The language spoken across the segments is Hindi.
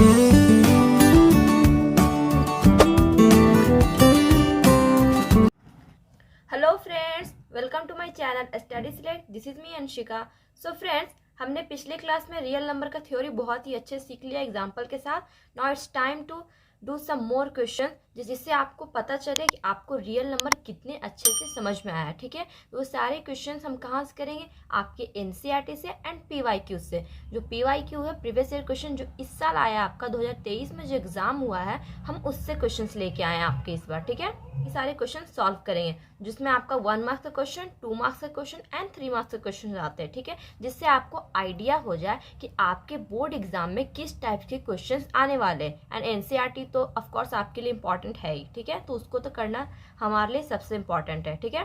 Hello friends, welcome to my channel study select. This is me Anshika. So friends, हमने पिछले क्लास में रियल नंबर का थ्योरी बहुत ही अच्छे से सीख लिया एग्जांपल के साथ। Now it's time to do some more question जिससे आपको पता चले कि आपको रियल नंबर कितने अच्छे से समझ में आया। ठीक है, तो वो सारे क्वेश्चंस हम कहाँ से करेंगे? आपके एनसीईआरटी से एंड पीवाईक्यू से। जो पीवाईक्यू है प्रीवियस ईयर क्वेश्चन जो इस साल आया आपका 2023 में जो एग्जाम हुआ है, हम उससे क्वेश्चंस लेके आए हैं आपके इस बार। ठीक है, ये सारे क्वेश्चन सॉल्व करेंगे जिसमें आपका 1 मार्क्स का क्वेश्चन, 2 मार्क्स का क्वेश्चन एंड 3 मार्क्स के क्वेश्चन आते हैं। ठीक है, जिससे आपको आइडिया हो जाए कि आपके बोर्ड एग्जाम में किस टाइप के क्वेश्चन आने वाले हैं। एंड एनसीईआरटी तो ऑफ कोर्स आपके लिए इंपॉर्टेंट है ही। ठीक है, तो उसको तो करना हमारे लिए सबसे इंपॉर्टेंट है। ठीक है,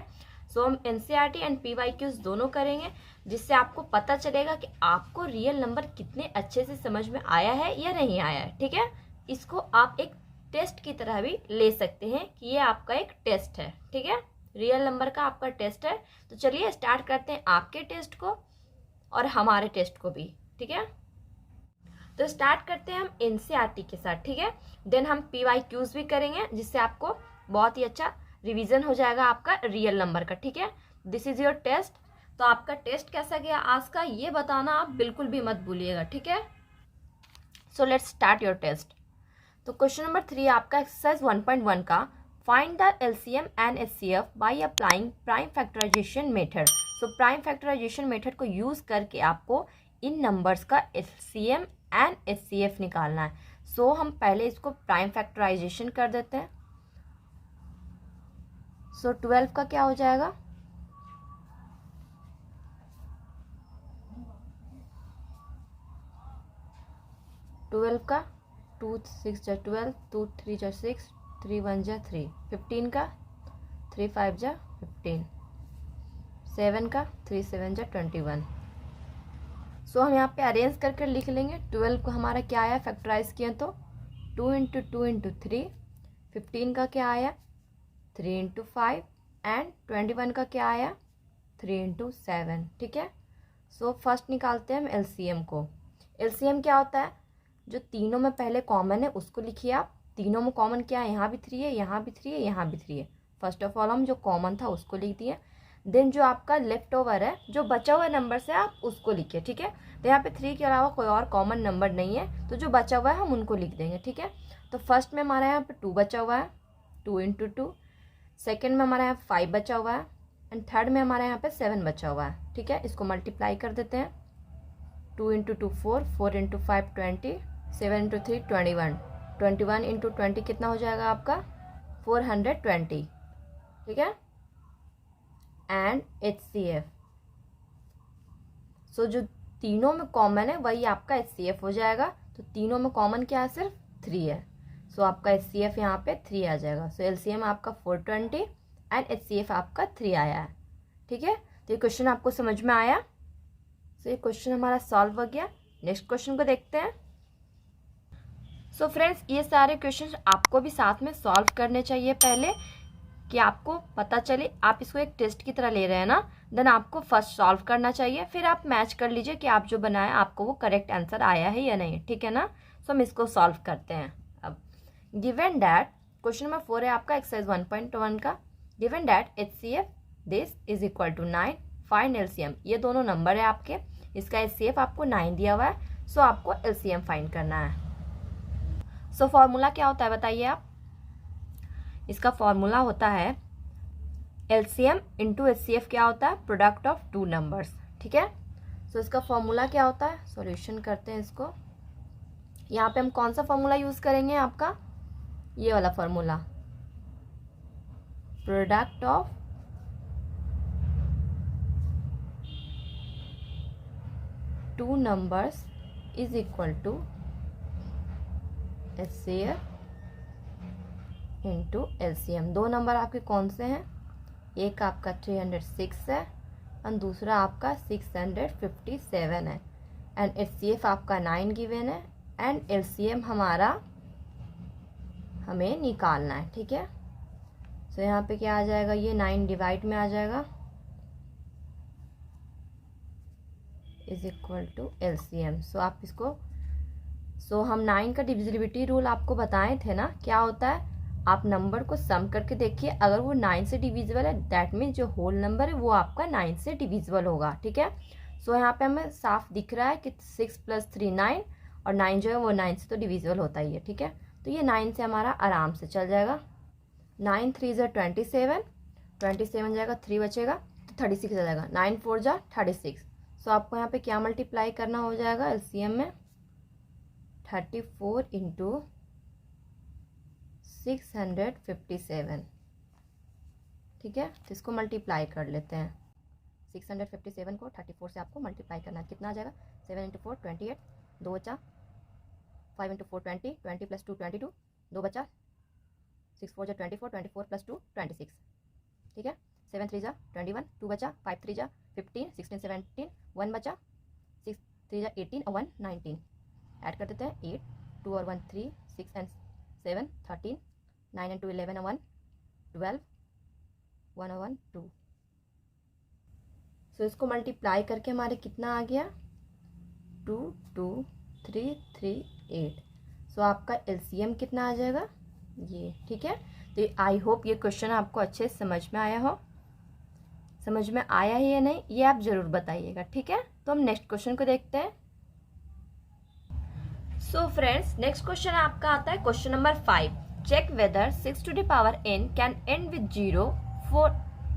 सो हम एनसीईआरटी एंड पीवाईक्यूज दोनों करेंगे जिससे आपको पता चलेगा कि आपको रियल नंबर कितने अच्छे से समझ में आया है या नहीं आया है। ठीक है, इसको आप एक टेस्ट की तरह भी ले सकते हैं कि ये आपका एक टेस्ट है। ठीक है, रियल नंबर का आपका टेस्ट है। तो चलिए स्टार्ट करते हैं आपके टेस्ट को और हमारे टेस्ट को भी। ठीक है, तो स्टार्ट करते हैं हम एनसीईआरटी के साथ। ठीक है, देन हम पीवाईक्यूज भी करेंगे जिससे आपको बहुत ही अच्छा रिवीजन हो जाएगा आपका रियल नंबर का। ठीक है, दिस इज योर टेस्ट। तो आपका टेस्ट कैसा गया आज का ये बताना आप बिल्कुल भी मत भूलिएगा। ठीक है, so let's start your test. तो क्वेश्चन नंबर 3 आपका एक्सरसाइज 1.1 का find the LCM and HCF by applying prime factorization method. So prime factorization method को यूज करके आपको इन नंबर्स का एलसीएम एंड एचसीएफ निकालना है। सो हम पहले इसको प्राइम फैक्टराइजेशन कर देते हैं। सो 12 का क्या हो जाएगा? ट्वेल्व का 2 6 जा 12, 2 3 जा 6, 3 1 जा 3, 15 का 3 5 जा 15, 7 का 3 7 जा 21। सो हम यहाँ पे अरेंज करके लिख लेंगे। 12 को हमारा क्या आया फैक्टराइज किया तो 2 × 2 × 3। 15 का क्या आया 3 × 5 एंड 21 का क्या आया 3 × 7। ठीक है, सो फर्स्ट निकालते हैं हम एलसीएम को। एलसीएम क्या होता है? जो तीनों में पहले कॉमन है उसको लिखिए आप। तीनों में कॉमन क्या है? यहाँ भी 3 है, यहाँ भी 3 है, यहाँ भी 3 है। फर्स्ट ऑफ ऑल हम जो कॉमन था उसको लिख दिए। देन जो आपका लेफ्ट ओवर है, जो बचा हुआ नंबर से आप उसको लिखिए। ठीक है, तो यहाँ पे 3 के अलावा कोई और कॉमन नंबर नहीं है, तो जो बचा हुआ है हम उनको लिख देंगे। ठीक है, तो फर्स्ट में हमारा यहाँ पे 2 बचा हुआ है, 2 × 2। सेकेंड में हमारा यहाँ 5 बचा हुआ है एंड थर्ड में हमारे यहाँ पे 7 बचा हुआ है। ठीक है, इसको मल्टीप्लाई कर देते हैं। 2 × 2 4, 4 × 5 20, 7 × 3 21, 21 × 20 कितना हो जाएगा आपका 420। ठीक है, एंड एचसीएफ। सो जो तीनों में कॉमन है वही आपका एचसीएफ हो जाएगा। तो तीनों में कॉमन क्या है? सिर्फ 3 है। सो आपका एचसीएफ यहाँ पे 3 आ जाएगा। सो एलसीएम आपका 420 एंड एचसीएफ आपका 3 आया है। ठीक है, तो ये क्वेश्चन आपको समझ में आया। सो ये क्वेश्चन हमारा सॉल्व हो गया। नेक्स्ट क्वेश्चन को देखते हैं। सो फ्रेंड्स, ये सारे क्वेश्चन आपको भी साथ में सॉल्व करने चाहिए पहले, कि आपको पता चले। आप इसको एक टेस्ट की तरह ले रहे हैं ना, देन आपको फर्स्ट सॉल्व करना चाहिए, फिर आप मैच कर लीजिए कि आप जो बनाए आपको वो करेक्ट आंसर आया है या नहीं। ठीक है ना, सो हम इसको सॉल्व करते हैं। अब गिवन डैट क्वेश्चन नंबर 4 है आपका एक्सरसाइज 1.1 का। Given that HCF this is equal to 9, find LCM. ये दोनों नंबर है आपके, इसका एचसीएफ आपको 9 दिया हुआ है। सो आपको एलसीएम फाइंड करना है। सो फॉर्मूला क्या होता है बताइए आप? इसका फॉर्मूला होता है एलसीएम इंटू एचसीएफ। क्या होता है? Product of 2 numbers. ठीक है, सो इसका फॉर्मूला क्या होता है? सॉल्यूशन करते हैं इसको। यहाँ पे हम कौन सा फॉर्मूला यूज करेंगे? आपका ये वाला formula, product of 2 numbers is equal to HCF into LCM. 2 number आपके कौन से हैं? एक आपका 306 है और दूसरा आपका 657 है। एंड एचसीएफ आपका 9 गिवन है एंड एलसीएम हमारा हमें निकालना है। ठीक है, सो यहाँ पे क्या आ जाएगा? ये 9 डिवाइड में आ जाएगा इज इक्वल टू एलसीएम। सो आप इसको सो हम 9 का डिविजिबिलिटी रूल आपको बताए थे ना, क्या होता है, आप नंबर को सम करके देखिए, अगर वो 9 से डिविजिबल है दैट मीन्स जो होल नंबर है वो आपका 9 से डिविजिबल होगा, ठीक है। सो यहाँ पे हमें साफ दिख रहा है कि 6 + 3 9, और 9 जो है वो 9 से तो डिविजिबल होता ही है, ठीक है। तो ये 9 से हमारा आराम से चल जाएगा। 9 3 ज़ा 27, 27 जाएगा, 3 बचेगा तो 36 आ जाएगा। 9 4 ज़ा 36। सो आपको यहाँ पे क्या मल्टीप्लाई करना हो जाएगा एलसीएम में, 34 × 657, ठीक है। तो इसको मल्टीप्लाई कर लेते हैं। 657 को 34 से आपको मल्टीप्लाई करना है, कितना आ जाएगा, 7 × 4 28, 2 बचा, 5 × 4 20, 20 + 2 22, 2 बचा, 6 4 ज़ा 24, 24 + 2 26, ठीक है। 7 3 ज़ा 21, 2 बचा, 5 3 ज़ा 15, 16 17, 1 बचा, 6 3 ज़ा 18 और 1 19, ऐड कर देते हैं 8 2 और 1 3, 6 and 7 13, 9 and 2 11 और 1 12, 1 और 1 2। सो इसको मल्टीप्लाई करके हमारे कितना आ गया, 2 2 3 3 8। सो आपका एलसीएम कितना आ जाएगा ये, ठीक है। तो आई होप ये क्वेश्चन आपको अच्छे से समझ में आया हो। समझ में आया है या नहीं ये आप जरूर बताइएगा, ठीक है। तो हम नेक्स्ट क्वेश्चन को देखते हैं। सो फ्रेंड्स, नेक्स्ट क्वेश्चन आपका आता है question number 5। Check whether 6 to the power n can end with 0 for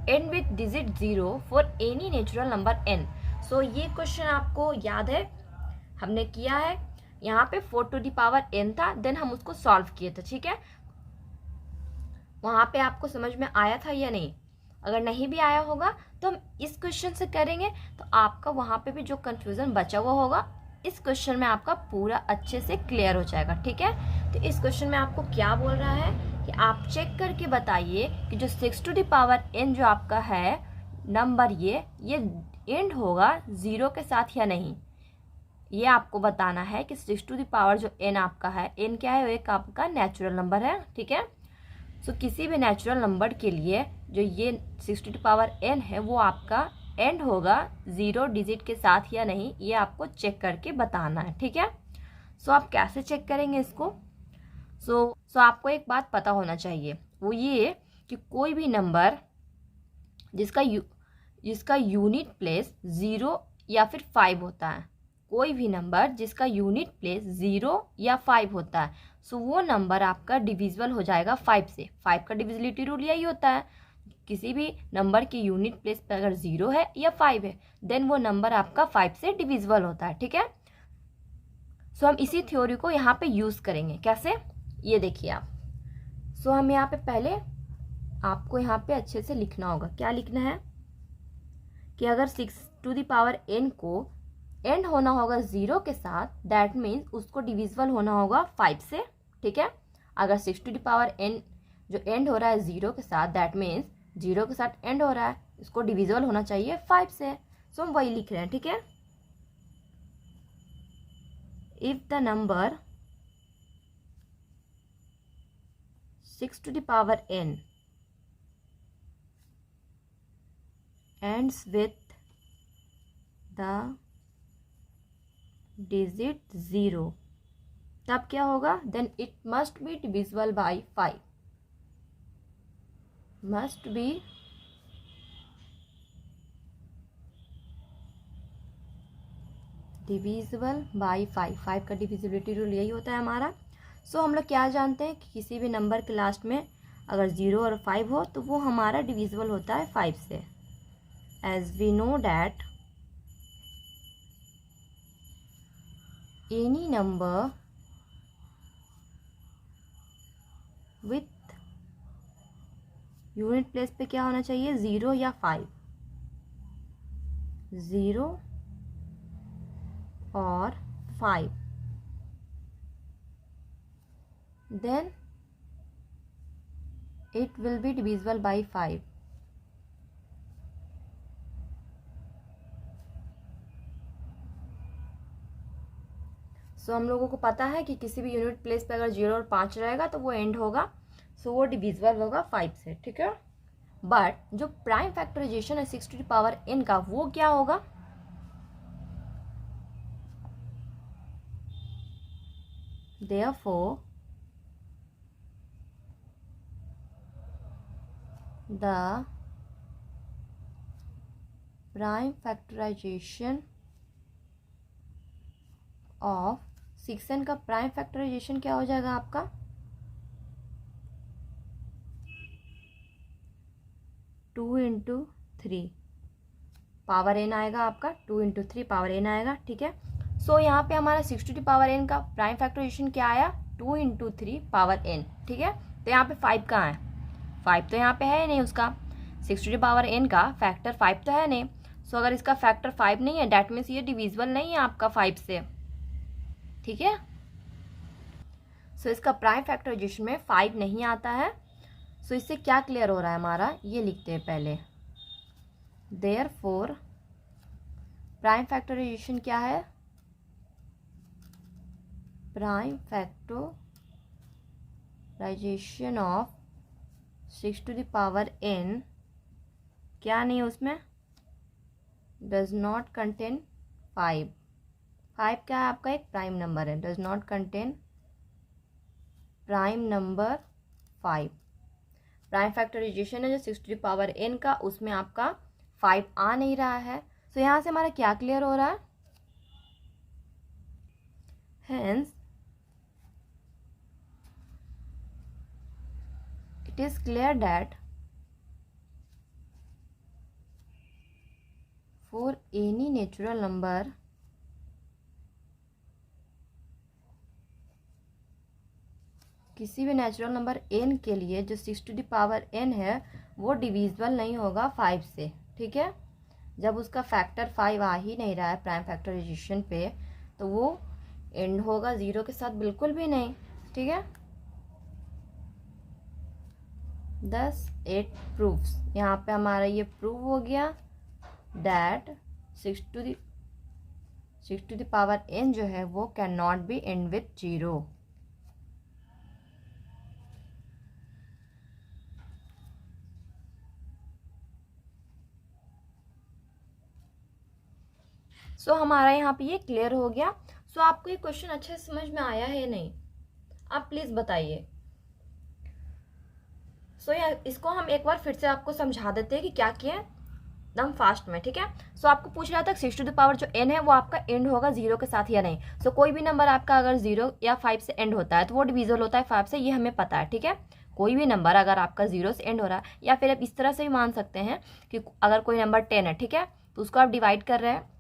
end with digit 0 for any natural number n। सो ये क्वेश्चन आपको याद है, हमने किया है। यहाँ पे 4 to the power n था, देन हम उसको सॉल्व किए थे, ठीक है। वहां पे आपको समझ में आया था या नहीं? अगर नहीं भी आया होगा तो हम इस क्वेश्चन से करेंगे, तो आपका वहां पे भी जो कंफ्यूजन बचा हुआ होगा इस क्वेश्चन में आपका पूरा अच्छे से क्लियर हो जाएगा, ठीक है। तो इस क्वेश्चन में आपको क्या बोल रहा है कि आप चेक करके बताइए कि जो 6 to the power n जो आपका है नंबर, ये एंड होगा 0 के साथ या नहीं, ये आपको बताना है कि 6 to the power जो n आपका है, n क्या है, वो एक आपका नेचुरल नंबर है, ठीक है। सो किसी भी नेचुरल नंबर के लिए जो ये 6 to the power n है वो आपका एंड होगा 0 डिजिट के साथ या नहीं, ये आपको चेक करके बताना है, ठीक है। सो आप कैसे चेक करेंगे इसको? सो आपको एक बात पता होना चाहिए, वो ये कि कोई भी नंबर जिसका यूनिट प्लेस 0 या फिर 5 होता है, कोई भी नंबर जिसका यूनिट प्लेस 0 या 5 होता है, सो वो नंबर आपका डिविजिबल हो जाएगा 5 से। 5 का डिविजिबिलिटी रूल यही होता है, किसी भी नंबर की यूनिट प्लेस पे अगर 0 है या 5 है देन वो नंबर आपका 5 से डिविजिबल होता है, ठीक है। सो हम इसी थ्योरी को यहाँ पे यूज करेंगे, कैसे, ये देखिए आप। सो हम यहाँ पे पहले आपको यहाँ पे अच्छे से लिखना होगा, क्या लिखना है कि अगर 6 to the power n को एंड होना होगा 0 के साथ, दैट मीन्स उसको डिविजिबल होना होगा 5 से, ठीक है। अगर 6 to the power n जो एंड हो रहा है 0 के साथ, दैट मीन्स 0 के साथ एंड हो रहा है, इसको डिविजिबल होना चाहिए 5 से। सो हम वही लिख रहे हैं, ठीक है। इफ द नंबर 6 to the power n ends with the digit 0, तब क्या होगा, then it must be divisible by 5, must be divisible by 5। 5 का डिविजिबिलिटी रूल यही होता है हमारा। सो हम लोग क्या जानते हैं कि किसी भी नंबर के लास्ट में अगर 0 और 5 हो तो वो हमारा डिविजिबल होता है 5 से। As we know that any number with unit place पे क्या होना चाहिए, 0 या 5, 0 और 5, then it will be divisible by 5। सो हम लोगों को पता है कि किसी भी यूनिट प्लेस पे अगर 0 और 5 रहेगा तो वो एंड होगा, सो वो डिविजिबल होगा 5 से, ठीक है। बट जो प्राइम फैक्टराइजेशन है 6 to the power n का, वो क्या होगा, therefore the prime factorization of 6n का प्राइम फैक्टराइजेशन क्या हो जाएगा आपका 2 इंटू 3 पावर n आएगा आपका 2 इंटू 3 पावर n आएगा। ठीक है, सो यहाँ पे हमारा 6 टू द पावर n का प्राइम फैक्टराइजेशन क्या आया 2 इंटू 3 पावर n। ठीक है, तो यहाँ पे 5 कहाँ है, 5 तो यहाँ पे है नहीं, उसका 6 टू द पावर n का फैक्टर 5 तो है नहीं। सो अगर इसका फैक्टर 5 नहीं है डैट मीन्स ये डिविजिबल नहीं है आपका 5 से। ठीक है, सो इसका प्राइम फैक्टराइजेशन में 5 नहीं आता है। सो इससे क्या क्लियर हो रहा है हमारा, ये लिखते हैं पहले, देयरफॉर प्राइम फैक्टराइजेशन क्या है, prime factorization of 6 to the power n क्या नहीं है उसमें, डज नॉट कंटेन 5। 5 क्या है आपका एक प्राइम नंबर है, does not contain prime number 5। Prime factorization है जो 6 टू द पावर n का, उसमें आपका 5 आ नहीं रहा है। तो यहाँ से हमारा क्या क्लियर हो रहा है, hence it is clear that for any natural number किसी भी नेचुरल नंबर n के लिए जो 6 टू द पावर n है वो डिविजिबल नहीं होगा 5 से। ठीक है, जब उसका फैक्टर 5 आ ही नहीं रहा है प्राइम फैक्टराइजेशन पे तो वो एंड होगा 0 के साथ, बिल्कुल भी नहीं। ठीक है, thus it proves, यहाँ पे हमारा ये प्रूव हो गया that 6 to the power n जो है वो can not be end with 0। So हमारा यहाँ पे ये क्लियर हो गया। सो आपको ये क्वेश्चन अच्छे से समझ में आया है नहीं, आप प्लीज बताइए। सो इसको हम एक बार फिर से आपको समझा देते हैं कि क्या किया एकदम फास्ट में। ठीक है, सो आपको पूछ रहा था 6 टू द पावर जो n है वो आपका एंड होगा 0 के साथ या नहीं। सो कोई भी नंबर आपका अगर 0 या 5 से एंड होता है तो वो डिविजिबल होता है 5 से, ये हमें पता है। ठीक है, कोई भी नंबर अगर आपका 0 से एंड हो रहा है, या फिर आप इस तरह से भी मान सकते हैं कि अगर कोई नंबर 10 है, ठीक है, तो उसको आप डिवाइड कर रहे हैं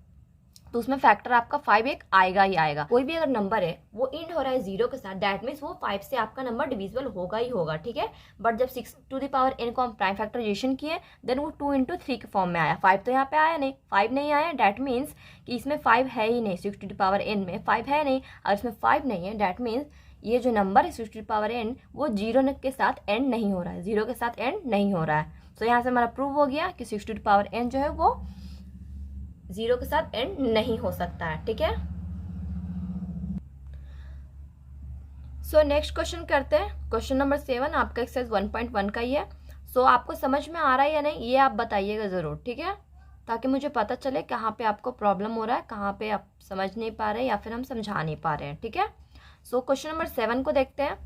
तो उसमें फैक्टर आपका 5 एक आएगा ही आएगा। कोई भी अगर नंबर है वो एंड हो रहा है 0 के साथ दैट मीन्स वो 5 से आपका नंबर डिविजिबल होगा ही होगा। ठीक है, बट जब 6 टू द पावर n को हम प्राइम फैक्टराइजेशन किए देन वो 2 इंटू 3 के फॉर्म में आया। 5 तो यहाँ पे आया नहीं, 5 नहीं आया दैट मीन्स कि इसमें 5 है ही नहीं, 6 टू द पावर n में 5 है नहीं, और इसमें 5 नहीं है दैट मीन्स ये जो नंबर है 6 टू द पावर n वो 0 के साथ एंड नहीं हो रहा है, 0 के साथ एंड नहीं हो रहा है। तो यहाँ से हमारा प्रूव हो गया कि 6 टू द पावर n जो है वो 0 के साथ एंड नहीं हो सकता है। ठीक है, सो नेक्स्ट क्वेश्चन करते हैं। क्वेश्चन नंबर 7 आपका एक्सरसाइज 1.1 का ही है। सो आपको समझ में आ रहा है या नहीं ये आप बताइएगा ज़रूर। ठीक है, ताकि मुझे पता चले कहाँ पे आपको प्रॉब्लम हो रहा है, कहाँ पे आप समझ नहीं पा रहे या फिर हम समझा नहीं पा रहे हैं। ठीक है, सो क्वेश्चन नंबर 7 को देखते हैं।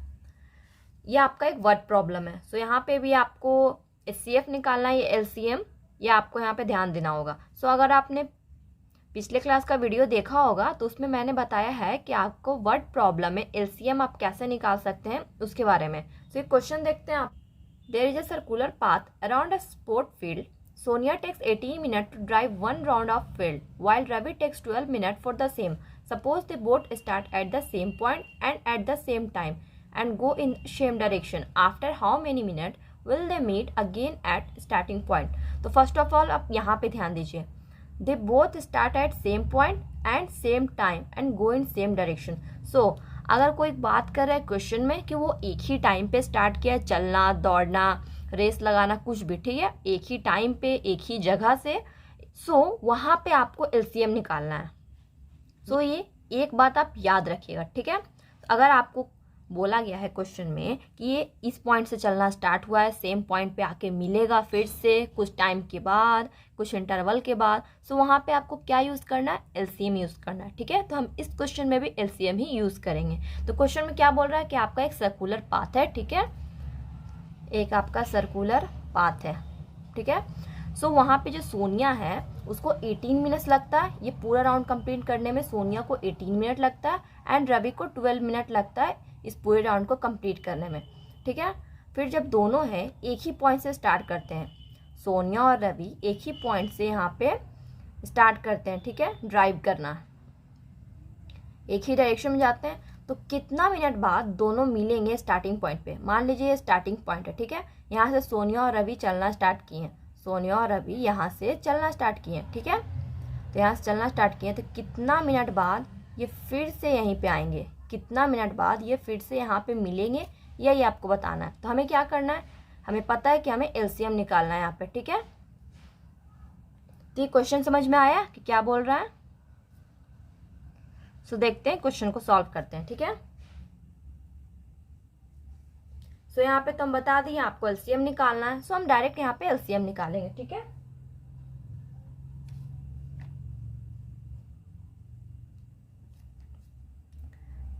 ये आपका एक वर्ड प्रॉब्लम है। सो यहाँ पे भी आपको HCF निकालना है, ये LCM, ये आपको यहाँ पे ध्यान देना होगा। सो अगर आपने पिछले क्लास का वीडियो देखा होगा तो उसमें मैंने बताया है कि आपको वर्ड प्रॉब्लम में LCM आप कैसे निकाल सकते हैं उसके बारे में। सो एक क्वेश्चन देखते हैं आप। There is a circular path around a sport field. Sonia takes 18 minute to drive 1 round of field while Ravi takes 12 minutes for the same. Suppose they both start at the same point and at the same time and go in same direction. After how many minutes will they meet again at starting point? तो फर्स्ट ऑफ ऑल आप यहाँ पे ध्यान दीजिए, they both start at same point and same time and go in same direction. So अगर कोई बात कर रहा है क्वेश्चन में कि वो एक ही टाइम पे स्टार्ट किया, चलना, दौड़ना, रेस लगाना, कुछ भी, ठीक है, एक ही टाइम पे एक ही जगह से, सो वहाँ पे आपको LCM निकालना है। सो ये एक बात आप याद रखिएगा। ठीक है, अगर आपको बोला गया है क्वेश्चन में कि ये इस पॉइंट से चलना स्टार्ट हुआ है, सेम पॉइंट पे आके मिलेगा फिर से कुछ टाइम के बाद, कुछ इंटरवल के बाद। सो वहाँ पे आपको क्या यूज़ करना है, एलसीएम यूज़ करना है। ठीक है, तो हम इस क्वेश्चन में भी एलसीएम ही यूज़ करेंगे। तो क्वेश्चन में क्या बोल रहा है कि आपका एक सर्कुलर पाथ है। ठीक है, एक आपका सर्कुलर पाथ है। ठीक है, सो वहाँ पे जो सोनिया है उसको 18 मिनट्स लगता है ये पूरा राउंड कंप्लीट करने में। सोनिया को 18 मिनट लगता है एंड रवि को 12 मिनट लगता है इस पूरे राउंड को कंप्लीट करने में। ठीक है, फिर जब दोनों हैं एक ही पॉइंट से स्टार्ट करते हैं, सोनिया और रवि एक ही पॉइंट से यहाँ पे स्टार्ट करते हैं। ठीक है, ड्राइव करना, एक ही डायरेक्शन में जाते हैं, तो कितना मिनट बाद दोनों मिलेंगे स्टार्टिंग पॉइंट पे। मान लीजिए ये स्टार्टिंग पॉइंट है। ठीक है, यहाँ से सोनिया और रवि चलना स्टार्ट किए हैं, सोनिया और रवि यहाँ से चलना स्टार्ट किए हैं। ठीक है, तो यहाँ से चलना स्टार्ट किए तो कितना मिनट बाद ये फिर से यहीं पे आएंगे, कितना मिनट बाद ये फिर से यहाँ पे मिलेंगे, यही आपको बताना है। तो हमें क्या करना है, हमें पता है कि हमें एलसीएम निकालना है यहाँ पे। ठीक है, तो ये क्वेश्चन समझ में आया कि क्या बोल रहा है। सो देखते हैं, क्वेश्चन को सॉल्व करते हैं। ठीक है, सो यहाँ पे तो हम बता दिए आपको एलसीएम निकालना है, सो हम डायरेक्ट यहाँ पे एलसीएम निकालेंगे। ठीक है,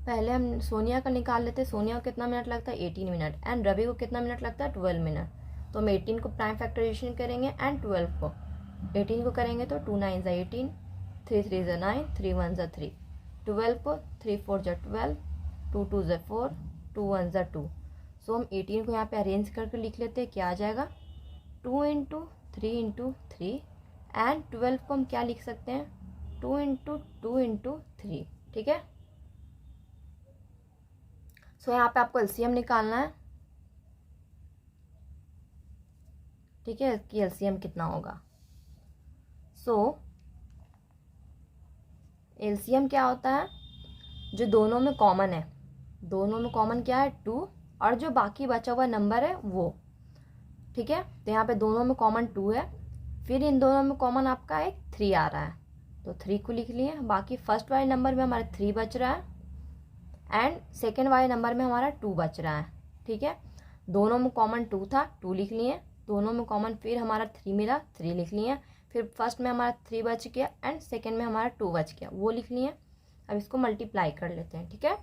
पहले हम सोनिया का निकाल लेते हैं। सोनिया को कितना मिनट लगता है, 18 मिनट, एंड रवि को कितना मिनट लगता है, 12 मिनट। तो हम 18 को प्राइम फैक्टराइजेशन करेंगे एंड 12 को, 18 को करेंगे तो 2 9 = 18, 3 3 = 9, 3 1 = 3, 12 को 3 4 = 12, 2 2 = 4, 2 1 = 2। सो हम 18 को यहाँ पे अरेंज करके लिख लेते हैं, क्या आ जाएगा 2 × 3 × 3, एंड 12 को हम क्या लिख सकते हैं, 2 × 2 × 3। ठीक है, सो यहाँ पे आपको एलसीएम निकालना है। ठीक है, कि एलसीएम कितना होगा। सो एलसीएम क्या होता है, जो दोनों में कॉमन है, दोनों में कॉमन क्या है 2, और जो बाकी बचा हुआ नंबर है वो। ठीक है, तो यहाँ पे दोनों में कॉमन 2 है, फिर इन दोनों में कॉमन आपका एक 3 आ रहा है, तो 3 को लिख लिए। बाकी फर्स्ट वाले नंबर में हमारा 3 बच रहा है एंड सेकेंड वाले नंबर में हमारा 2 बच रहा है। ठीक है, दोनों में कॉमन 2 था, 2 लिख लिए, दोनों में कॉमन फिर हमारा 3 मिला, 3 लिख लिए, फिर फर्स्ट में हमारा 3 बच गया एंड सेकेंड में हमारा 2 बच गया, वो लिख लिए। अब इसको मल्टीप्लाई कर लेते हैं। ठीक है,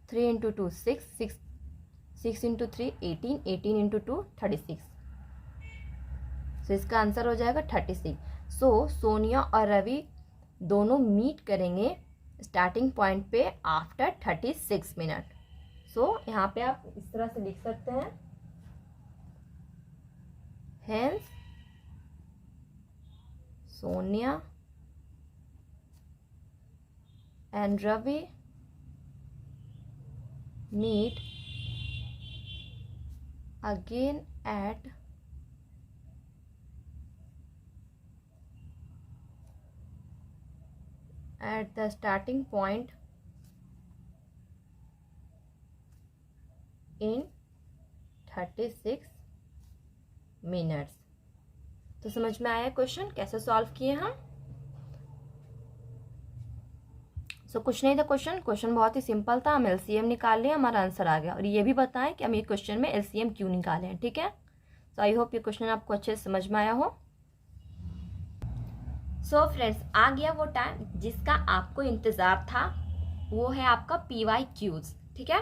3 × 2 6, 6 × 3 18, 18 × 2 36। सो इसका आंसर हो जाएगा 36। सो सोनिया और रवि दोनों मीट करेंगे स्टार्टिंग पॉइंट पे आफ्टर 36 मिनट। सो यहाँ पे आप इस तरह से लिख सकते हैं, hence Sonia and Ravi meet again at the starting point in 36 minutes. तो समझ में आया क्वेश्चन कैसे सॉल्व किए हम। सो कुछ नहीं था क्वेश्चन बहुत ही सिंपल था, हम एलसीएम निकाल लिया, हमारा आंसर आ गया। और ये भी बताएं कि हम ये क्वेश्चन में एलसीएम क्यों निकाले हैं। ठीक है, सो आई होप ये क्वेश्चन आपको अच्छे से समझ में आया हो। सो फ्रेंड्स, आ गया वो टाइम जिसका आपको इंतजार था, वो है आपका PYQs। ठीक है,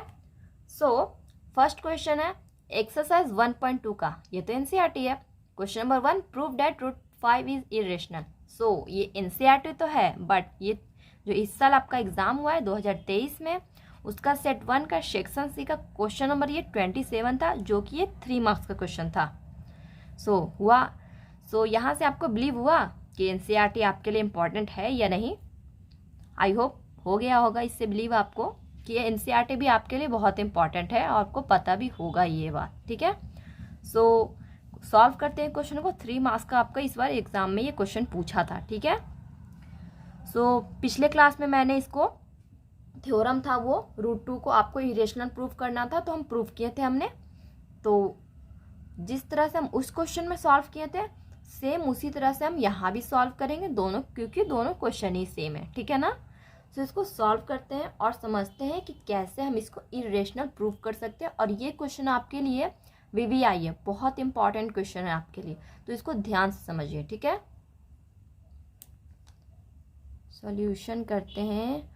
सो फर्स्ट क्वेश्चन है एक्सरसाइज 1.2 का, ये तो एनसीईआरटी है। Question number 1, prove that √5 is irrational. So ये एनसीईआरटी तो है, बट ये जो इस साल आपका एग्जाम हुआ है 2023 में, उसका सेट 1 का सेक्शन सी का क्वेश्चन नंबर ये 27 था, जो कि ये 3 मार्क्स का क्वेश्चन था। सो यहाँ से आपको बिलीव हुआ कि एनसीईआरटी आपके लिए इम्पॉर्टेंट है या नहीं। आई होप हो गया होगा इससे बिलीव आपको कि ये एनसीईआरटी भी आपके लिए बहुत इंपॉर्टेंट है, और आपको पता भी होगा ये बात। ठीक है, सो सॉल्व करते हैं क्वेश्चन को। 3 मार्क्स का आपका इस बार एग्जाम में ये क्वेश्चन पूछा था। ठीक है, सो पिछले क्लास में मैंने इसको थ्योरम था वो √2 को आपको इरेशनल प्रूफ करना था, तो हम प्रूफ किए थे हमने। तो जिस तरह से हम उस क्वेश्चन में सॉल्व किए थे, सेम उसी तरह से हम यहाँ भी सॉल्व करेंगे दोनों, क्योंकि दोनों क्वेश्चन ही सेम है। ठीक है ना, सो इसको सॉल्व करते हैं और समझते हैं कि कैसे हम इसको इरेशनल प्रूव कर सकते हैं। और ये क्वेश्चन आपके लिए VVI है, बहुत इंपॉर्टेंट क्वेश्चन है आपके लिए, तो इसको ध्यान से समझिए, ठीक है। सॉल्यूशन करते हैं।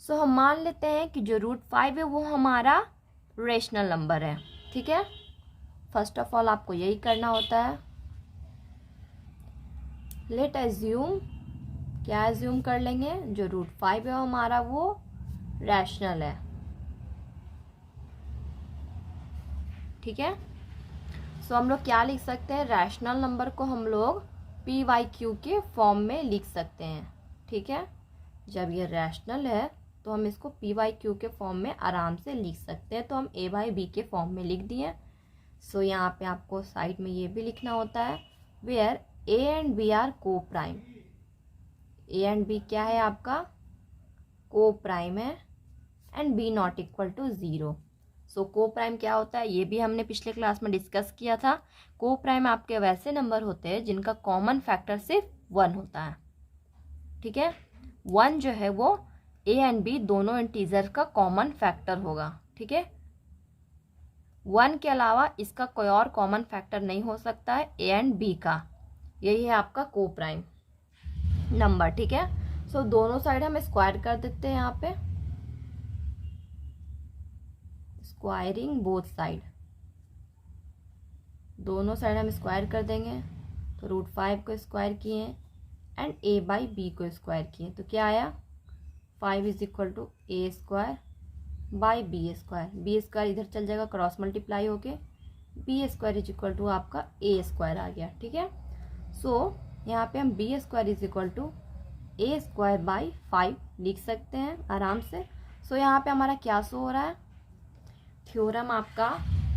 सो हम मान लेते हैं कि जो √5 है वो हमारा रेशनल नंबर है, ठीक है। फर्स्ट ऑफ ऑल आपको यही करना होता है। लेट एज्यूम, क्या एज्यूम कर लेंगे, जो √5 है हमारा वो रैशनल है, ठीक है। सो हम लोग क्या लिख सकते हैं, रैशनल नंबर को हम लोग PYQ के फॉर्म में लिख सकते हैं, ठीक है। जब ये रैशनल है तो हम इसको PYQ के फॉर्म में आराम से लिख सकते हैं, तो हम A/B के फॉर्म में लिख दिए। सो यहाँ पे आपको साइड में ये भी लिखना होता है, where A and B are को प्राइम। A एंड B क्या है आपका, को प्राइम है, and B not equal to 0। So co prime क्या होता है, ये भी हमने पिछले क्लास में डिस्कस किया था। को प्राइम आपके वैसे नंबर होते हैं जिनका कॉमन फैक्टर सिर्फ 1 होता है, ठीक है। 1 जो है वो A एंड B दोनों इंटीजर का कॉमन फैक्टर होगा, ठीक है। 1 के अलावा इसका कोई और कॉमन फैक्टर नहीं हो सकता है A एंड B का। यही है आपका को प्राइम नंबर, ठीक है। सो दोनों साइड हम स्क्वायर कर देते हैं, यहाँ पे स्क्वायरिंग बोथ साइड, दोनों साइड हम स्क्वायर कर देंगे। तो √5 को स्क्वायर किए एंड A/B को स्क्वायर किए, तो क्या आया, 5 is equal to A² by B²। B² इधर चल जाएगा, क्रॉस मल्टीप्लाई होके B² इज इक्वल टू आपका A² आ गया, ठीक है। सो यहाँ पे हम B² is equal to A² by 5 लिख सकते हैं आराम से। सो यहाँ पे हमारा क्या शो हो रहा है, थ्योरम आपका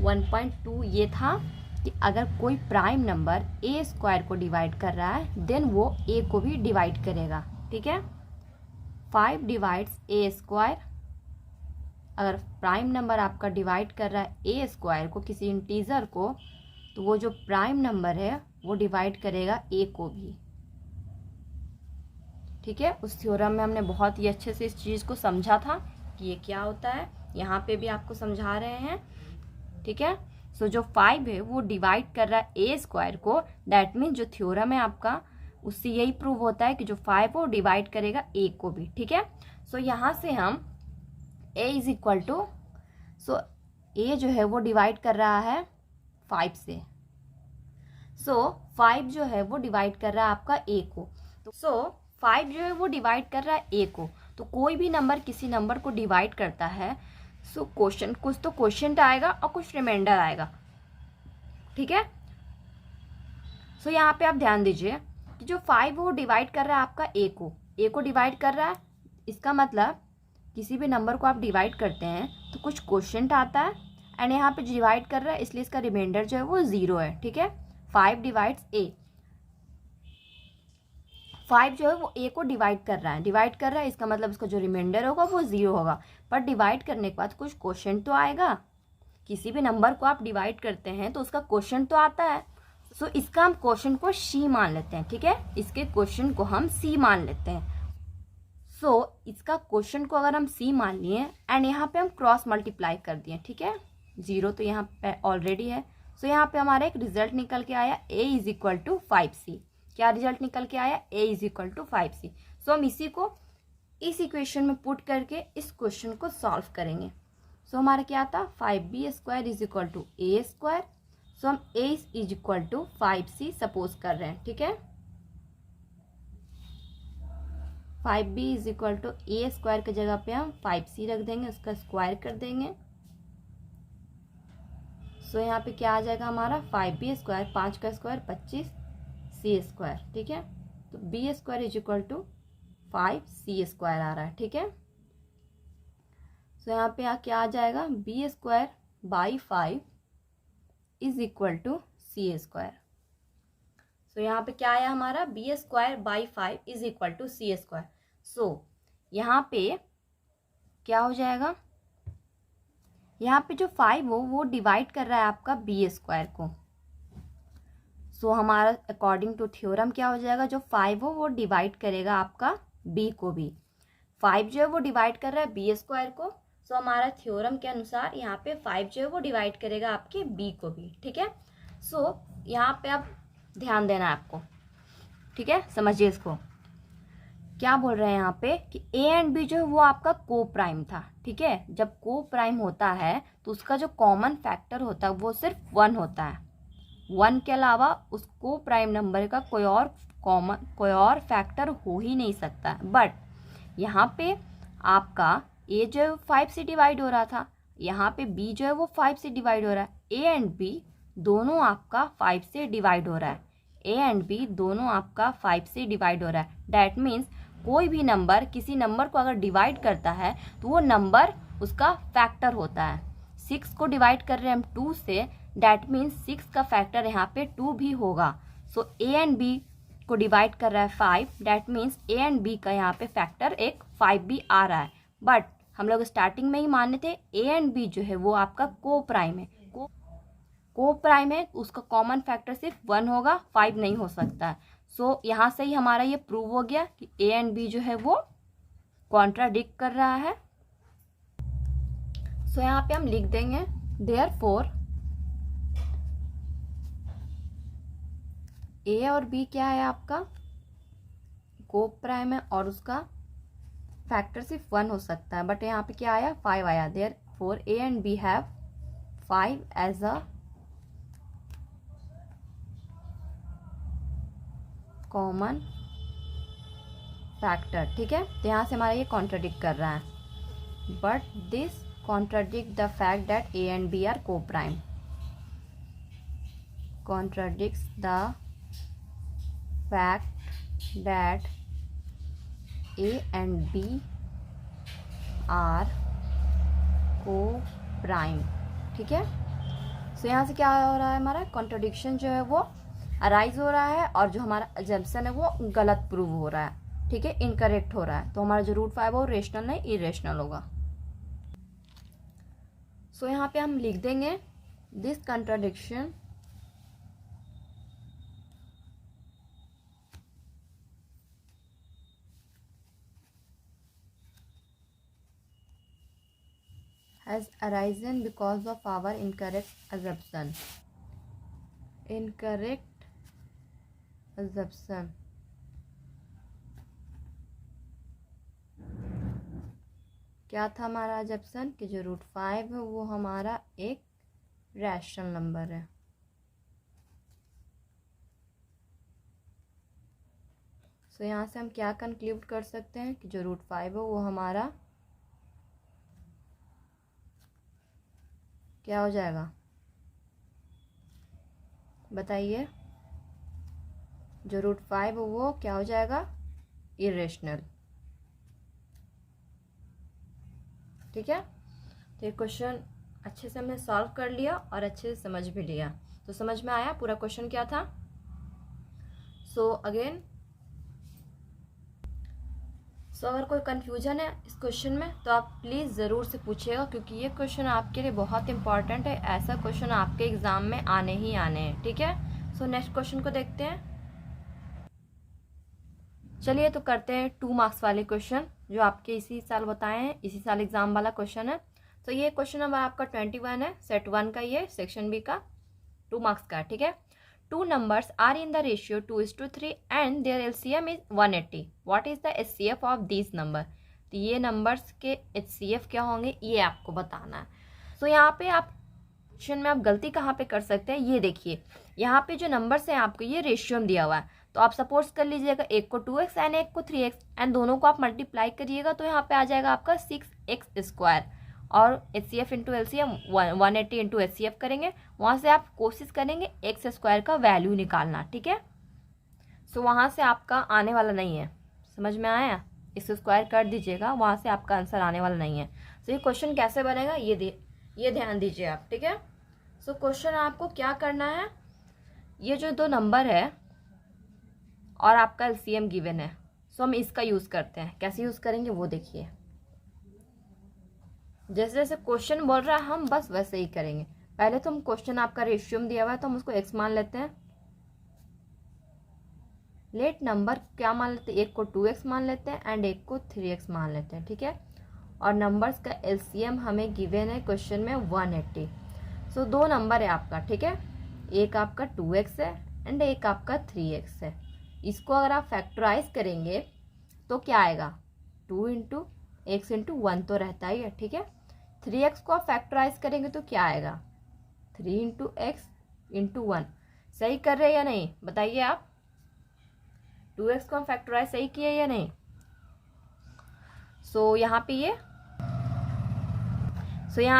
1.2 ये था कि अगर कोई प्राइम नंबर A² को डिवाइड कर रहा है देन वो A को भी डिवाइड करेगा, ठीक है। 5 डिवाइड्स A², अगर प्राइम नंबर आपका डिवाइड कर रहा है A² को, किसी इंटीजर को, तो वो जो प्राइम नंबर है वो डिवाइड करेगा A को भी, ठीक है। उस थ्योरम में हमने बहुत ही अच्छे से इस चीज़ को समझा था कि ये क्या होता है, यहाँ पे भी आपको समझा रहे हैं, ठीक है। सो जो 5 है वो डिवाइड कर रहा है A² को, दैट मीन्स जो थ्योरम है आपका उससे यही प्रूव होता है कि जो 5 वो डिवाइड करेगा A को भी, ठीक है। सो यहाँ से हम A is equal to, so A जो है वो डिवाइड कर रहा है 5 से, सो 5 जो है वो डिवाइड कर रहा है आपका A को, तो सो 5 जो है वो डिवाइड कर रहा है A को। तो कोई भी नंबर किसी नंबर को डिवाइड करता है, सो क्वेश्चन कुछ तो क्वेश्चन आएगा और कुछ रिमाइंडर आएगा, ठीक है। सो यहाँ पे आप ध्यान दीजिए कि जो 5 वो डिवाइड कर रहा है आपका A को डिवाइड कर रहा है, इसका मतलब किसी भी नंबर को आप डिवाइड करते हैं तो कुछ क्वेश्चन आता है, एंड यहाँ पे डिवाइड कर रहा है इसलिए इसका रिमाइंडर जो है वो 0 है, ठीक है। 5 डिवाइड्स A, 5 जो है वो A को डिवाइड कर रहा है, इसका मतलब इसका जो रिमाइंडर होगा वो 0 होगा। पर डिवाइड करने के बाद कुछ क्वेश्चन तो आएगा, किसी भी नंबर को आप डिवाइड करते हैं तो उसका क्वेश्चन तो आता है। सो इसका हम क्वेश्चन को C मान लेते हैं, ठीक है। इसके क्वेश्चन को हम C मान लेते हैं। सो इसका क्वेश्चन को अगर हम C मान लिए एंड यहाँ पे हम क्रॉस मल्टीप्लाई कर दिए, ठीक है, 0 तो यहाँ पे ऑलरेडी है। सो यहाँ पे हमारा एक रिजल्ट निकल के आया A is equal to 5C। क्या रिजल्ट निकल के आया, A is equal to 5C। So हम इसी को इस इक्वेशन में पुट करके इस क्वेश्चन को सॉल्व करेंगे। सो हमारा क्या था, 5B² is equal to A²। So हम A is equal to 5C suppose कर रहे हैं, ठीक है। 5B is equal to A² की जगह पे हम 5C रख देंगे, उसका स्क्वायर कर देंगे। सो यहाँ पे क्या आ जाएगा हमारा, 5B², 5 का स्क्वायर 25C², ठीक है। तो B² is equal to 5C² आ रहा है, ठीक है। सो यहाँ पे क्या आ जाएगा, B² by 5 is equal to C²। So यहाँ पे क्या आया हमारा, B² by 5 is equal to C²। So यहाँ पे क्या हो जाएगा, यहाँ पे जो 5 हो वो डिवाइड कर रहा है आपका B² को। सो हमारा अकॉर्डिंग टू थ्योरम क्या हो जाएगा, जो 5 हो वो डिवाइड करेगा आपका B को भी। 5 जो है वो डिवाइड कर रहा है बी स्क्वायर को। सो हमारा थ्योरम के अनुसार यहाँ पे 5 जो है वो डिवाइड करेगा आपके बी को भी, ठीक है। सो यहाँ पे अब ध्यान देना है आपको, ठीक है, समझिए इसको। क्या बोल रहे हैं यहाँ पे कि ए एंड बी जो है वो आपका को प्राइम था, ठीक है। जब को प्राइम होता है तो उसका जो कॉमन फैक्टर होता है वो सिर्फ 1 होता है। 1 के अलावा उस को प्राइम नंबर का कोई और फैक्टर हो ही नहीं सकता। बट यहाँ पे आपका ए जो है 5 से डिवाइड हो रहा था, यहाँ पे बी जो है वो 5 से डिवाइड हो रहा है। ए एंड बी दोनों आपका 5 से डिवाइड हो रहा है। ए एंड बी दोनों आपका 5 से डिवाइड हो रहा है। डैट मीन्स कोई भी नंबर किसी नंबर को अगर डिवाइड करता है तो वो नंबर उसका फैक्टर होता है। 6 को डिवाइड कर रहे हैं हम 2 से, डैट मीन्स 6 का फैक्टर यहाँ पे 2 भी होगा। सो ए एंड बी को डिवाइड कर रहा है 5, that means A and B का यहाँ पे फैक्टर एक 5 भी आ रहा है। बट हम लोग स्टार्टिंग में ही माने थे ए एंड बी जो है वो आपका को प्राइम है। को प्राइम है उसका कॉमन फैक्टर सिर्फ 1 होगा, 5 नहीं हो सकता है। सो यहाँ से ही हमारा ये प्रूव हो गया कि ए एंड बी जो है वो कॉन्ट्राडिक्ट कर रहा है। सो यहाँ पे हम लिख देंगे देयरफॉर ए और बी क्या है आपका को प्राइम है और उसका फैक्टर सिर्फ 1 हो सकता है। बट यहाँ पे क्या आया 5 आया। Therefore A and B have 5 as a common factor, ठीक है। तो यहाँ से हमारा ये कॉन्ट्राडिक्ट कर रहा है। But this contradict the fact that A and B are को prime, contradicts the fact that A and B are को प्राइम, ठीक है। सो यहाँ से क्या हो रहा है हमारा कॉन्ट्राडिक्शन जो है वो अराइज हो रहा है और जो हमारा अजम्पशन है वो गलत प्रूव हो रहा है, ठीक है, इनकरेक्ट हो रहा है। तो हमारा जो रूट 5 है वो रेशनल नहीं इरेशनल होगा। सो यहाँ पे हम लिख देंगे this contradiction has arisen because of our incorrect assumption. Incorrect assumption. क्या था हमारा assumption कि जो रूट 5 है वो हमारा एक रैशनल नंबर है। सो यहाँ से हम क्या कंक्लूड कर सकते हैं कि जो रूट 5 है वो हमारा क्या हो जाएगा बताइए। जो रूट 5 है वो क्या हो जाएगा इरेशनल, ठीक है। तो ये क्वेश्चन अच्छे से हमने सॉल्व कर लिया और अच्छे से समझ भी लिया। तो समझ में आया पूरा क्वेश्चन क्या था। सो अगेन अगर कोई कन्फ्यूजन है इस क्वेश्चन में तो आप प्लीज़ ज़रूर से पूछिएगा, क्योंकि ये क्वेश्चन आपके लिए बहुत इंपॉर्टेंट है। ऐसा क्वेश्चन आपके एग्ज़ाम में आने ही आने हैं, ठीक है। सो नेक्स्ट क्वेश्चन को देखते हैं। चलिए तो करते हैं 2 मार्क्स वाले क्वेश्चन जो आपके इसी साल बताए हैं, इसी साल एग्जाम वाला क्वेश्चन है। तो ये क्वेश्चन नंबर आपका 21 है, सेट 1 का, ये सेक्शन बी का 2 मार्क्स का, ठीक है। 2 numbers are in the ratio 2:3 and their LCM is 180. What is the HCF of these number? तो ये नंबर्स के HCF क्या होंगे ये आपको बताना है। सो यहाँ पे आप क्वेश्चन में आप गलती कहाँ पे कर सकते हैं, ये देखिए। यहाँ पे जो नंबर्स हैं आपको ये रेशियो में दिया हुआ है, तो आप सपोज कर लीजिएगा एक को 2x एंड एक को 3x एंड दोनों को आप मल्टीप्लाई करिएगा तो यहाँ पे आ जाएगा आपका 6x² और HCF into LCM 180 into HCF करेंगे। वहाँ से आप कोशिश करेंगे x² का वैल्यू निकालना, ठीक है। सो वहाँ से आपका आने वाला नहीं है, समझ में आया। x² कर दीजिएगा, वहाँ से आपका आंसर आने वाला नहीं है। सो ये क्वेश्चन कैसे बनेगा ये ध्यान दीजिए आप, ठीक है। सो क्वेश्चन आपको क्या करना है, ये जो 2 नंबर है और आपका LCM गिवन है, सो हम इसका यूज़ करते हैं। कैसे यूज़ करेंगे वो देखिए। जैसे जैसे क्वेश्चन बोल रहा है हम बस वैसे ही करेंगे। पहले तो हम क्वेश्चन आपका रेशियो में दिया हुआ है तो हम उसको x मान लेते हैं। लेट नंबर क्या मान लेते हैं, एक को 2x मान लेते हैं एंड एक को 3x मान लेते हैं, ठीक है। और नंबर्स का एलसीएम हमें गिवन है क्वेश्चन में 180। सो दो नंबर है आपका, ठीक है, एक आपका 2x है एंड एक आपका 3x है। इसको अगर आप फैक्टराइज करेंगे तो क्या आएगा, 2 इंटू एक्स इंटू 1 तो रहता ही है, ठीक है। 3x को आप फैक्टराइज करेंगे तो क्या आएगा, 3 इंटू एक्स इंटू 1। सही कर रहे हैं या नहीं बताइए आप, 2x को हम फैक्टराइज सही किए या नहीं। सो यहाँ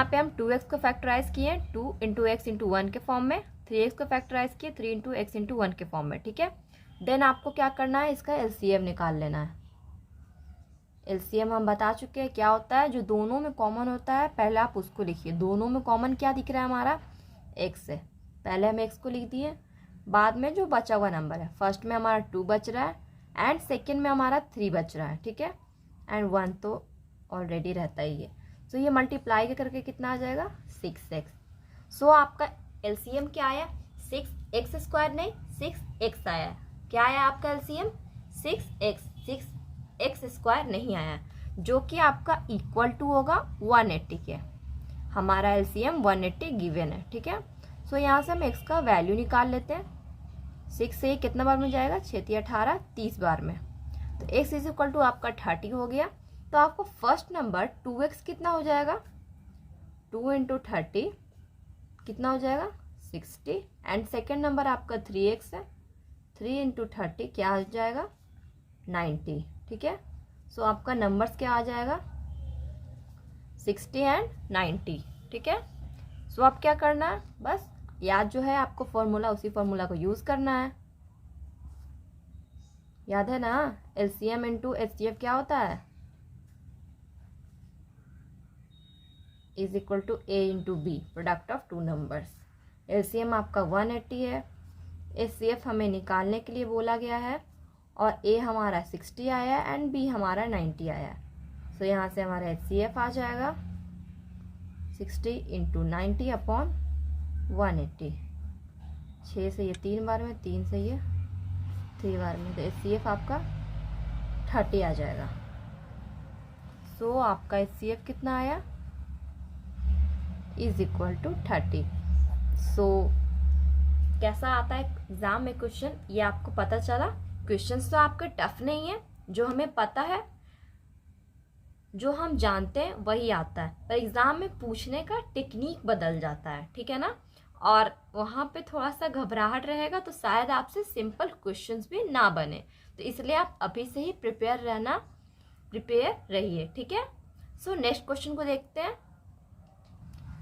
पे हम 2x को फैक्टराइज किए 2 इंटू एक्स इंटू 1 के फॉर्म में, 3x को फैक्टराइज किए 3 इंटू एक्स इंटू 1 के फॉर्म में, ठीक है। देन आपको क्या करना है, इसका एलसीएम निकाल लेना है। एलसीएम हम बता चुके हैं क्या होता है, जो दोनों में कॉमन होता है पहले आप उसको लिखिए। दोनों में कॉमन क्या दिख रहा है हमारा, x है, पहले हम x को लिख दिए। बाद में जो बचा हुआ नंबर है, फर्स्ट में हमारा 2 बच रहा है एंड सेकेंड में हमारा 3 बच रहा है, ठीक है। एंड 1 तो ऑलरेडी रहता ही है। सो ये मल्टीप्लाई करके कितना आ जाएगा, 6x। सो आपका एलसीएम क्या आया, 6x² नहीं 6x आया। क्या आया आपका एलसीएम, 6x। 6x² नहीं आया, जो कि आपका इक्वल टू होगा 180 के। हमारा एलसीएम 180 गिवन है, ठीक है। सो यहाँ से हम x का वैल्यू निकाल लेते हैं। 6 से कितना बार में जाएगा, 6 या 18 30 बार में। तो x इज इक्वल टू आपका 30 हो गया। तो आपको फर्स्ट नंबर 2x कितना हो जाएगा, 2 इंटू 30 कितना हो जाएगा, 60। एंड सेकेंड नंबर आपका 3x है, 3 इंटू 30 क्या हो जाएगा, 90, ठीक है। सो आपका नंबर्स क्या आ जाएगा, 60 एंड 90, ठीक है। सो आप क्या करना है, बस याद जो है आपको फॉर्मूला, उसी फॉर्मूला को यूज करना है। याद है ना, एलसीएम इंटू एचसीएफ क्या होता है, is equal to A into B, product of two numbers. LCM आपका 180 है, एचसीएफ हमें निकालने के लिए बोला गया है, और ए हमारा 60 आया एंड बी हमारा 90 आया। सो यहाँ से हमारा एचसीएफ आ जाएगा 60 इंटू 90 अपॉन 180। 6 से ये 3 बार में, 3 से ये 3 बार में, तो एचसीएफ आपका 30 आ जाएगा। सो आपका एचसीएफ कितना आया, इज इक्वल टू 30। सो कैसा आता है एग्जाम में क्वेश्चन, ये आपको पता चला। क्वेश्चंस तो आपके टफ नहीं है, जो हमें पता है, जो हम जानते हैं वही आता है, पर एग्जाम में पूछने का टेक्निक बदल जाता है, ठीक है ना। और वहाँ पे थोड़ा सा घबराहट रहेगा तो शायद आपसे सिंपल क्वेश्चंस भी ना बने। तो इसलिए आप अभी से ही प्रिपेयर रहिए, ठीक है। सो नेक्स्ट क्वेश्चन को देखते हैं।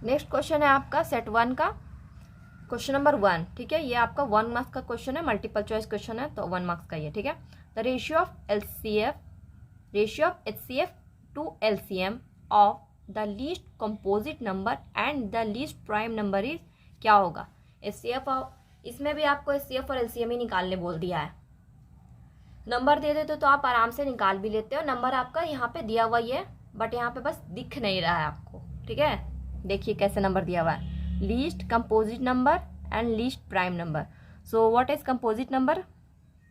नेक्स्ट क्वेश्चन है आपका सेट 1 का क्वेश्चन नंबर 1, ठीक है। ये आपका 1 मार्क्स का क्वेश्चन है, मल्टीपल चॉइस क्वेश्चन है, तो 1 मार्क्स का ये, ठीक है। The ratio of HCF to LCM of the least composite number and the least prime number is, क्या होगा, एचसीएफ। इसमें भी आपको एचसीएफ और एलसीएम ही निकालने बोल दिया है। नंबर दे देते तो आप आराम से निकाल भी लेते हो। नंबर आपका यहाँ पे दिया हुआ ही है, बट यहाँ पे बस दिख नहीं रहा है आपको, ठीक है। देखिए कैसे नंबर दिया हुआ है, least composite number and least prime number. So what is composite number,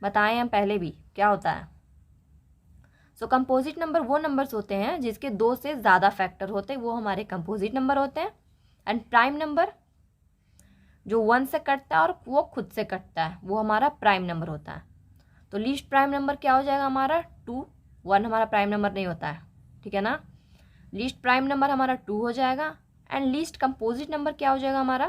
बताएं हम पहले भी क्या होता है। सो कंपोजिट नंबर वो नंबर्स होते हैं जिसके 2 से ज़्यादा फैक्टर होते हैं, वो हमारे कंपोजिट नंबर होते हैं। एंड प्राइम नंबर जो 1 से कटता है और वो खुद से कटता है, वो हमारा प्राइम नंबर होता है। तो लीस्ट प्राइम नंबर क्या हो जाएगा हमारा, 2। 1 हमारा प्राइम नंबर नहीं होता है, ठीक है ना। लीस्ट प्राइम नंबर हमारा 2 हो जाएगा एंड लीस्ट कंपोजिट नंबर क्या हो जाएगा हमारा,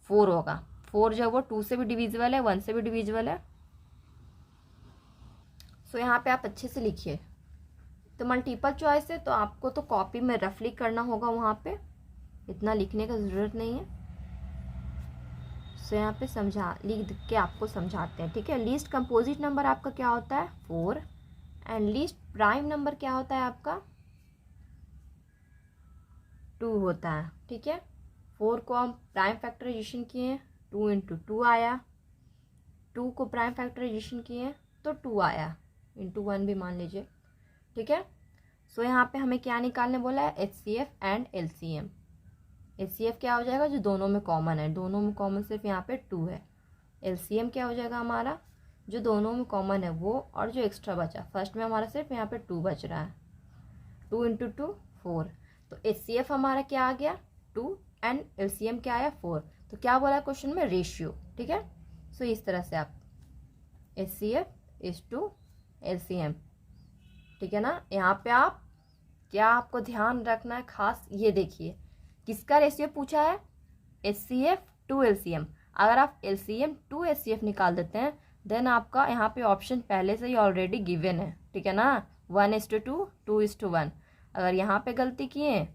4 होगा। 4 जो है वो 2 से भी डिविजिबल है, 1 से भी डिविजिबल है। सो यहाँ पे आप अच्छे से लिखिए। तो मल्टीपल चॉइस है तो आपको तो कॉपी में रफली करना होगा, वहाँ पे इतना लिखने का ज़रूरत नहीं है। सो यहाँ पे लिख के आपको समझाते हैं, ठीक है। लीस्ट कंपोजिट नंबर आपका क्या होता है, 4 एंड लीस्ट प्राइम नंबर क्या होता है आपका, 2 होता है, ठीक है। 4 को हम प्राइम फैक्टराइजेशन किए, 2 इंटू 2 आया। 2 को प्राइम फैक्टराइजेशन किए तो 2 आया, इंटू 1 भी मान लीजिए, ठीक है। सो यहाँ पे हमें क्या निकालने बोला है, एचसीएफ एंड एलसीएम। एचसीएफ क्या हो जाएगा, जो दोनों में कॉमन है, दोनों में कॉमन सिर्फ यहाँ पे 2 है। एलसीएम क्या हो जाएगा हमारा, जो दोनों में कॉमन है वो, और जो एक्स्ट्रा बचा। फर्स्ट में हमारा सिर्फ यहाँ पे 2 बच रहा है, 2 × 2 4। तो HCF हमारा क्या आ गया 2 एंड LCM क्या आया 4। तो क्या बोला क्वेश्चन में रेशियो, ठीक है। सो इस तरह से आप HCF इज टू LCM, ठीक है ना। यहाँ पे आप क्या आपको ध्यान रखना है खास, ये देखिए किसका रेशियो पूछा है, HCF टू LCM। अगर आप LCM टू HCF निकाल देते हैं देन आपका यहाँ पे ऑप्शन पहले से ही ऑलरेडी गिवन है, ठीक है ना, 1:2 2:1। अगर यहाँ पे गलती किए,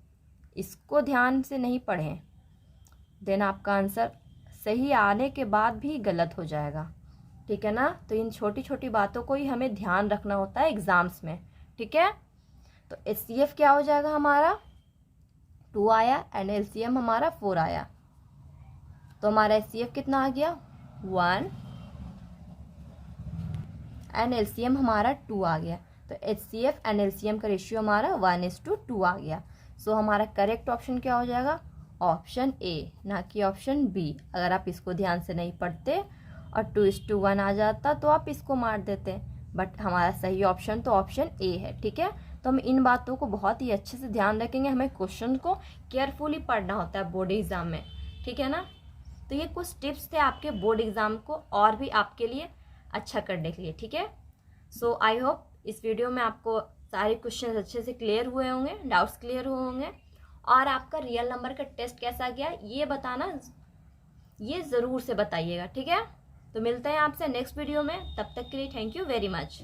इसको ध्यान से नहीं पढ़ें, देन आपका आंसर सही आने के बाद भी गलत हो जाएगा, ठीक है ना। तो इन छोटी छोटी बातों को ही हमें ध्यान रखना होता है एग्जाम्स में, ठीक है। तो HCF क्या हो जाएगा हमारा 2 आया एंड LCM हमारा 4 आया। तो हमारा HCF कितना आ गया 1 एंड LCM हमारा 2 आ गया। तो HCF एंड LCM का रेशियो हमारा 1:2 आ गया। सो हमारा करेक्ट ऑप्शन क्या हो जाएगा, ऑप्शन ए, ना कि ऑप्शन बी। अगर आप इसको ध्यान से नहीं पढ़ते और 2:1 आ जाता तो आप इसको मार देते, बट हमारा सही ऑप्शन तो ऑप्शन ए है, ठीक है। तो हम इन बातों को बहुत ही अच्छे से ध्यान रखेंगे, हमें क्वेश्चन को केयरफुली पढ़ना होता है बोर्ड एग्जाम में, ठीक है ना। तो ये कुछ टिप्स थे आपके बोर्ड एग्जाम को और भी आपके लिए अच्छा करने के लिए, ठीक है। सो आई होप इस वीडियो में आपको सारे क्वेश्चन अच्छे से क्लियर हुए होंगे, डाउट्स क्लियर हुए होंगे, और आपका रियल नंबर का टेस्ट कैसा गया ये बताना, ये ज़रूर से बताइएगा, ठीक है। तो मिलते हैं आपसे नेक्स्ट वीडियो में, तब तक के लिए थैंक यू वेरी मच।